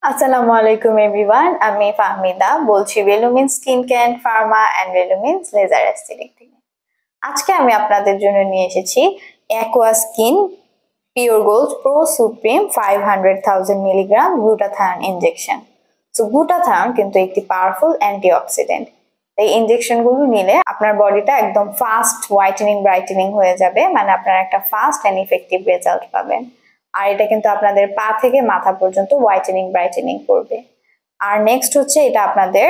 আসসালামু আলাইকুম এভরিওয়ান, আমি ফাহমিদা বলছি Relumin skin care pharma and Relumin laser aesthetic থেকে। আজকে আমি আপনাদের জন্য নিয়ে এসেছি aqua skin pure gold pro supreme 500,000 milligram glutathione injection. তো গ্লুটাথায়ন কিন্তু একটি পাওয়ারফুল অ্যান্টিঅক্সিডেন্ট। এই ইনজেকশনগুলো নিলে আপনার বডিটা একদম ফাস্ট হোয়াইটেনিং ব্রাইটেনিং হয়ে যাবে, মানে আপনারা একটা ফাস্ট এন্ড ইফেক্টিভ রেজাল্ট পাবেন। আর এটা কিন্তু আপনাদের পা থেকে মাথা পর্যন্ত হোয়াইটেনিং ব্রাইটেনিং করবে। আর নেক্সট হচ্ছে এটা আপনাদের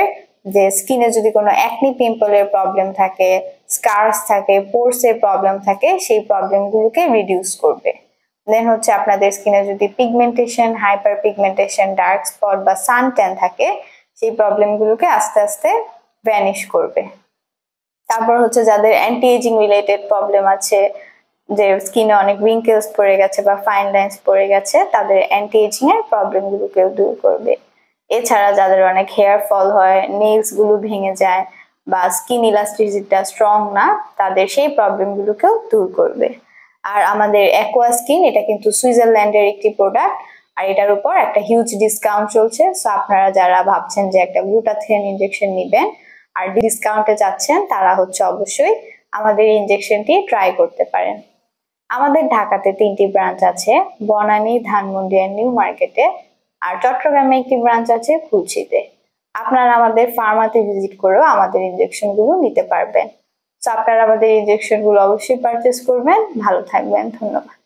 যে স্কিনে যদি কোনো অ্যাকনি পিম্পলের প্রবলেম থাকে, স্কার্স থাকে, পোরস এর প্রবলেম থাকে, সেই প্রবলেমগুলোকে রিডিউস করবে। দেন হচ্ছে আপনাদের স্কিনে যদি pigmentation, hyper pigmentation, dark spot বা সান ট্যান থাকে, সেই প্রবলেমগুলোকে আস্তে আস্তে ভ্যানিশ করবে। তারপর হচ্ছে যাদের অ্যান্টি এজিং রিলেটেড প্রবলেম আছে, যে স্কিনে অনেক রিঙ্কেলস পড়ে গেছে বা ফাইন লাইন্স পড়ে গেছে, তাদের অ্যান্টি এজিং এর প্রবলেমগুলোকেও দূর করবে। এছাড়া যাদের অনেক হেয়ার ফল হয়, নেইলস গুলো ভেঙে যায় বা স্কিন ইলাস্টিসিটিটা স্ট্রং না, তাদের সেই প্রবলেমগুলোকেও দূর করবে। আর আমাদের অ্যাকোয়া স্কিন এটা কিন্তু সুইজারল্যান্ডের একটি প্রোডাক্ট, আর এটার উপর একটা হিউজ ডিসকাউন্ট চলছে। সো আপনারা যারা ভাবছেন যে একটা গ্লুটাথিয়ন ইনজেকশন নেবেন আর ডিসকাউন্টে যাচ্ছেন, তারা হচ্ছে অবশ্যই আমাদের ইনজেকশনটি ট্রাই করতে পারেন। আমাদের ঢাকাতে 3টি ব্রাঞ্চ আছে, বনানী, ধানমন্ডি আর নিউ মার্কেটে। আর চট্টগ্রামে একটি ব্রাঞ্চ আছে খুলশীতে। আপনারা আমাদের ফার্মাতে ভিজিট করেও আমাদের ইনজেকশন গুলো নিতে পারবেন। তো আপনারা আমাদের ইনজেকশন গুলো অবশ্যই পারচেজ করবেন। ভালো থাকবেন, ধন্যবাদ।